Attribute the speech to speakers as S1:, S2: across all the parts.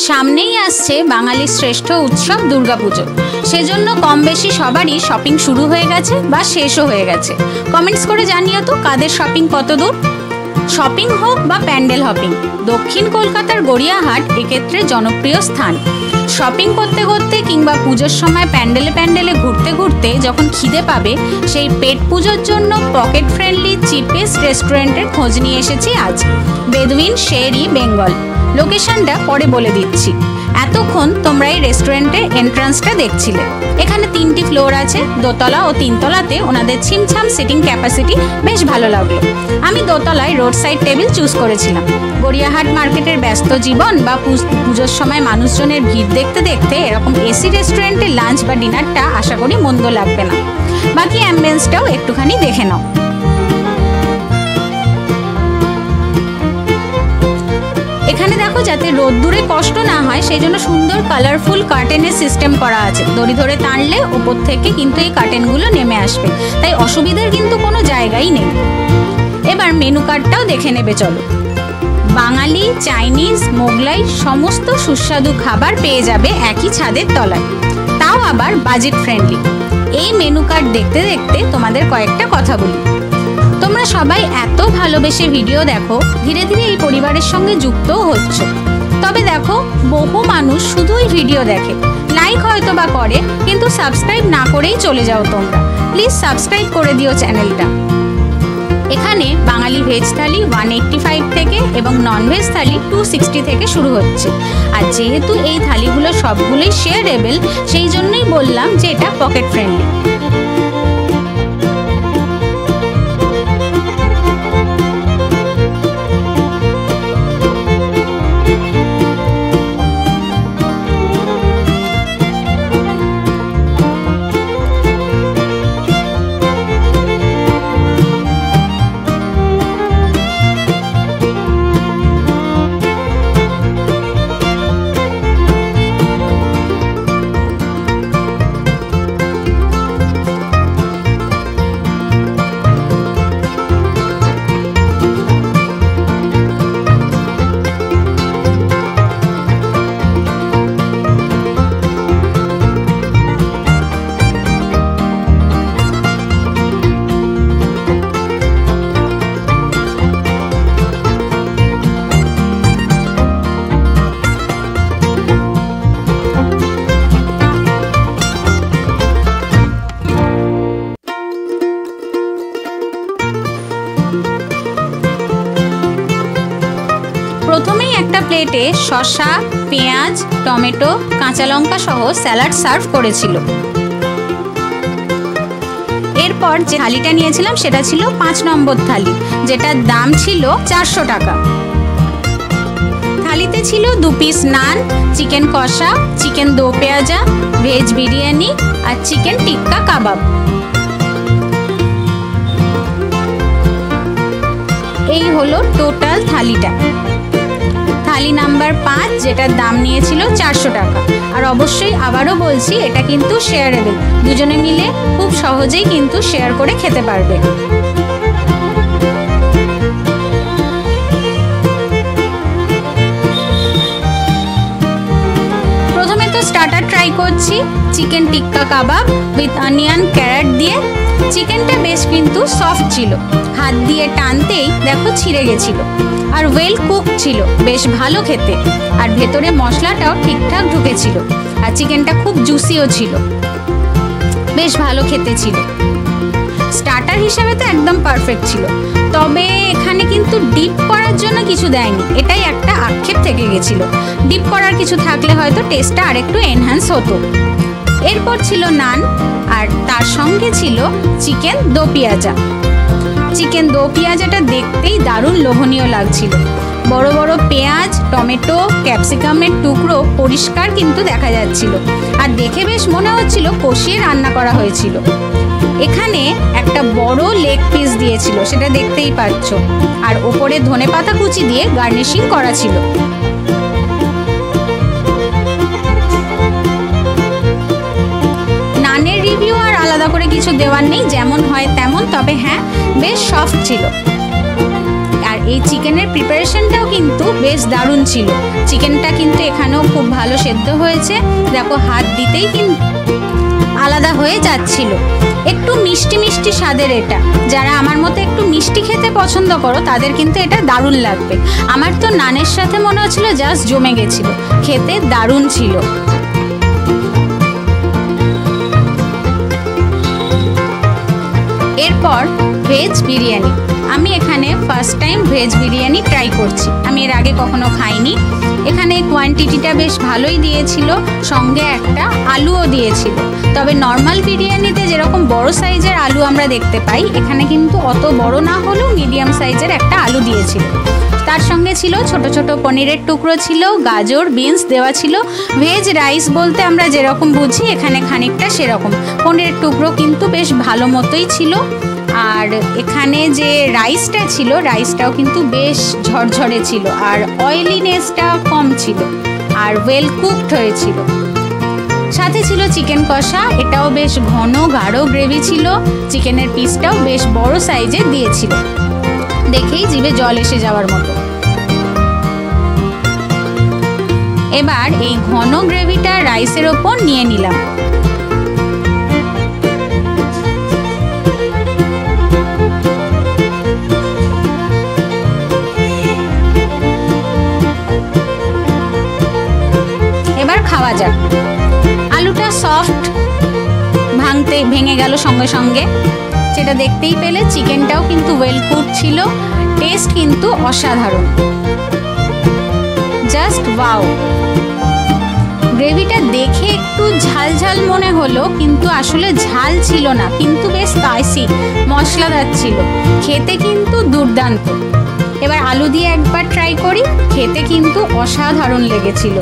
S1: সামনেই আসছে বাঙালির শ্রেষ্ঠ উৎসব দুর্গাপুজো। সেজন্য কম বেশি সবারই শপিং শুরু হয়ে গেছে বা শেষও হয়ে গেছে। কমেন্টস করে জানিও তো কাদের শপিং কত দূর। শপিং হোক বা প্যান্ডেল হপিং, দক্ষিণ কলকাতার গড়িয়াহাট এক্ষেত্রে জনপ্রিয় স্থান। শপিং করতে করতে কিংবা পুজোর সময় প্যান্ডেলে প্যান্ডেলে ঘুরতে ঘুরতে যখন খিদে পাবে, সেই পেট পুজোর জন্য পকেট ফ্রেন্ডলি চিপেস্ট রেস্টুরেন্টের খোঁজ নিয়ে এসেছি আজ। বেদুইন শেরি বেঙ্গল। লোকেশনটা পরে বলে দিচ্ছি। এতক্ষণ তোমরা এই রেস্টুরেন্টের এন্ট্রান্সটা দেখছিলে। এখানে 3টি ফ্লোর আছে, দোতলা ও 3তলাতে ওনাদের ছিমছাম সিটিং ক্যাপাসিটি বেশ ভালো লাগলো। আমি দোতলায় রোড সাইড টেবিল চুজ করেছিলাম। গড়িয়াহাট মার্কেটের ব্যস্ত জীবন বা পুজোর সময় মানুষজনের ভিড় দেখতে দেখতে এরকম এসি রেস্টুরেন্টে লাঞ্চ বা ডিনারটা আশা করি মন্দ লাগবে না। বাকি অ্যাম্বিয়েন্সটাও একটুখানি দেখে নাও। এখানে দেখো, যাতে রোদ্দুরে কষ্ট না হয় সেই জন্য সুন্দর কালারফুল কার্টেনের সিস্টেম করা আছে। দড়ি ধরে টানলে ওপর থেকে কিন্তু এই কার্টেনগুলো নেমে আসবে, তাই অসুবিধার কিন্তু কোনো জায়গাই নেই। এবার মেনু কার্ডটাও দেখে নেবে চলো। বাঙালি, চাইনিজ, মোগলাই সমস্ত সুস্বাদু খাবার পেয়ে যাবে একই ছাদের তলায়, তাও আবার বাজেট ফ্রেন্ডলি। এই মেনু কার্ড দেখতে দেখতে তোমাদের কয়েকটা কথা বলি। তোমরা সবাই এত ভালোবেসে ভিডিও দেখো, ধীরে ধীরে এই পরিবারের সঙ্গে যুক্তও হচ্ছ। তবে দেখো, বহু মানুষ শুধুই ভিডিও দেখে, লাইক হয়তো বা করে, কিন্তু সাবস্ক্রাইব না করেই চলে যাও তোমরা। প্লিজ সাবস্ক্রাইব করে দিও চ্যানেলটা। এখানে বাঙালি ভেজ থালি 185 থেকে এবং নন ভেজ থালি 260 থেকে শুরু হচ্ছে। আর যেহেতু এই থালিগুলো সবগুলোই শেয়ারেবল, সেই জন্যই বললাম যে এটা পকেট ফ্রেন্ডলি। প্রথমেই একটা প্লেটে শসা, পেঁয়াজ, টমেটো, কাঁচা লঙ্কা সহ স্যালাড সার্ভ করেছিল। এরপর যে থালিটা নিয়েছিলাম সেটা ছিল 5 নম্বর থালি, যেটার দাম ছিল 400 টাকা। থালিতে ছিল 2 পিস নান, চিকেন কষা, চিকেন দো পেঁয়াজা, ভেজ বিরিয়ানি আর চিকেন টিক্কা কাবাব। এই হলো টোটাল থালিটা। থালি নাম্বার 5, যেটার দাম নিয়েছিল 400 টাকা। আর অবশ্যই আবারও বলছি, এটা কিন্তু শেয়ারেবল, দুজনে মিলে খুব সহজেই কিন্তু শেয়ার করে খেতে পারবে। প্রথমে তো স্টার্টার ট্রাই করছি, chicken tikka kebab with onion carrot দিয়ে। চিকেনটা বেশ কিন্তু সফট ছিল, হাত দিয়ে টানতেই দেখো ছিঁড়ে গেছিল। আর ওয়েল কুক ছিল, বেশ ভালো খেতে। আর ভেতরে মশলাটাও ঠিকঠাক ঢুকেছিল। আর চিকেনটা খুব জুসিও ছিল, বেশ ভালো খেতে ছিল। স্টার্টার হিসাবে তো একদম পারফেক্ট ছিল। তবে এখানে কিন্তু ডিপ করার জন্য কিছু দেয়নি, এটাই একটা আক্ষেপ থেকে গেছিল। ডিপ করার কিছু থাকলে হয়তো টেস্টটা আরেকটু এনহ্যান্স হতো। এরপর ছিল নান, আর তার সঙ্গে ছিল চিকেন দো পেঁয়াজা। চিকেন দো পেঁয়াজাটা দেখতেই দারুণ লোভনীয় লাগছিল। বড় বড় পেঁয়াজ, টমেটো, ক্যাপসিকামের টুকরো পরিষ্কার কিন্তু দেখা যাচ্ছিল। আর দেখে বেশ মনে হচ্ছিল কষিয়ে রান্না করা হয়েছিল। এখানে একটা বড় লেগ পিস দিয়েছিল, সেটা দেখতেই পাচ্ছ। আর ওপরে ধনেপাতা কুচি দিয়ে গার্নিশিং করা ছিল। নানের রিভিউ আর আলাদা করে কিছু দেওয়ার নেই, যেমন হয় তেমন। তবে হ্যাঁ, বেশ সফট ছিল। আর এই চিকেনের প্রিপারেশনটাও কিন্তু বেশ দারুণ ছিল। চিকেনটা কিন্তু এখানেও খুব ভালো সেদ্ধ হয়েছে, দেখো হাত দিতেই কিন্তু আলাদা হয়ে যাচ্ছিল। একটু মিষ্টি মিষ্টি স্বাদের এটা, যারা আমার মতো একটু মিষ্টি খেতে পছন্দ করো তাদের কিন্তু এটা দারুণ লাগবে। আমার তো নানের সাথে মনে হচ্ছিল জাস্ট জমে গেছিল, খেতে দারুণ ছিল। এরপর ভেজ বিরিয়ানি। আমি এখানে first time veg biryani try করছি, আমি এর আগে কখনো খাইনি। এখানে কোয়ান্টিটিটা বেশ ভালোই দিয়েছিল, সঙ্গে একটা আলুও দিয়েছিল। তবে নর্মাল বিরিয়ানিতে যেরকম বড় সাইজের আলু আমরা দেখতে পাই, এখানে কিন্তু অত বড় না হলেও মিডিয়াম সাইজের একটা আলু দিয়েছিল। তার সঙ্গে ছিল ছোট ছোট পনিরের টুকরো ছিল, গাজর বিনস দেওয়া ছিল। ভেজ রাইস বলতে আমরা যেরকম বুঝি এখানে খানিকটা সেরকম। পনিরের টুকরো কিন্তু বেশ ভালো মতোই ছিল। আর এখানে যে রাইসটা ছিল, রাইসটাও কিন্তু বেশ ঝরঝরে ছিল, আর অয়েলিনেসটা কম ছিল, আর ওয়েল কুকড হয়েছিল। সাথে ছিল চিকেন কষা, এটাও বেশ ঘন গাঢ় গ্রেভি ছিল। চিকেনের পিসটাও বেশ বড় সাইজের দিয়েছিল, দেখেই জিভে জল এসে যাওয়ার মতো। এবার এই ঘন গ্রেভিটা রাইসের ওপর নিয়ে নিলাম। এবার খাওয়া যাক। আলুটা সফট, ভেঙে গেল সঙ্গে সঙ্গে, সেটা দেখতেই পেলে। চিকেনটাও কিন্তু ওয়েল কুকড ছিল, টেস্ট কিন্তু অসাধারণ, জাস্ট ওয়াও। গ্রেভিটা দেখে একটু ঝাল ঝাল মনে হলো, কিন্তু আসলে ঝাল ছিল না, কিন্তু বেশ স্পাইসি মশলাদার ছিল, খেতে কিন্তু দুর্দান্ত। এবার আলু দিয়ে একবার ট্রাই করি, খেতে কিন্তু অসাধারণ লেগেছিল।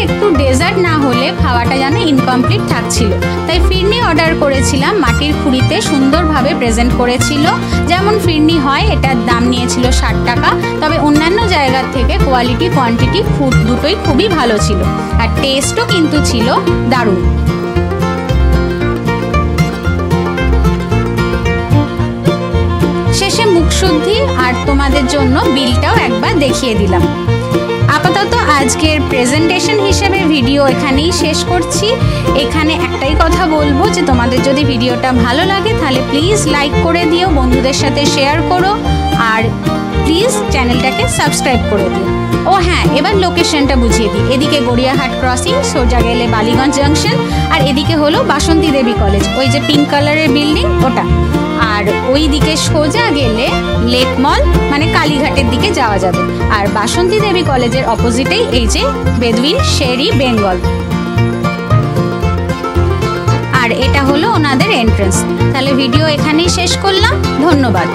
S1: একটু ডেজার্ট না হলে খাওয়াটা যেন ইনকমপ্লিট থাকছিল, তাই ফিরনি অর্ডার করেছিলাম। মাটির খুঁড়িতে সুন্দরভাবে প্রেজেন্ট করেছিল, যেমন ফিরনি হয়। এটার দাম নিয়েছিল 60 টাকা। তবে অন্যান্য জায়গার থেকে কোয়ালিটি কোয়ান্টিটি ফুড দুটোই খুবই ভালো ছিল, আর টেস্টও কিন্তু ছিল দারুণ। শেষে মুখশুদ্ধি আর তোমাদের জন্য বিলটাও একবার দেখিয়ে দিলাম। আপাতত আজকের প্রেজেন্টেশন হিসেবে ভিডিও এখানেই শেষ করছি। এখানে একটাই কথা বলবো যে তোমাদের যদি ভিডিওটা ভালো লাগে তাহলে প্লিজ লাইক করে দিও, বন্ধুদের সাথে শেয়ার করো, আর প্লিজ চ্যানেলটাকে সাবস্ক্রাইব করে দিও। ও হ্যাঁ, এবার লোকেশনটা বুঝিয়ে দিই। এদিকে গড়িয়াহাট ক্রসিং, সোজা গেলে বালিগঞ্জ জাংশন, আর এদিকে হলো বাসন্তী দেবী কলেজ, ওই যে পিঙ্ক কালারের বিল্ডিং ওটা। আর ওই দিকে সোজা গেলে লেক মল, মানে কালীঘাটের দিকে যাওয়া যাবে। আর বাসন্তী দেবী কলেজের অপোজিটেই এই যে বেদুইন শেরি বেঙ্গল, আর এটা হলো ওনাদের এন্ট্রান্স। তাহলে ভিডিও এখানেই শেষ করলাম, ধন্যবাদ।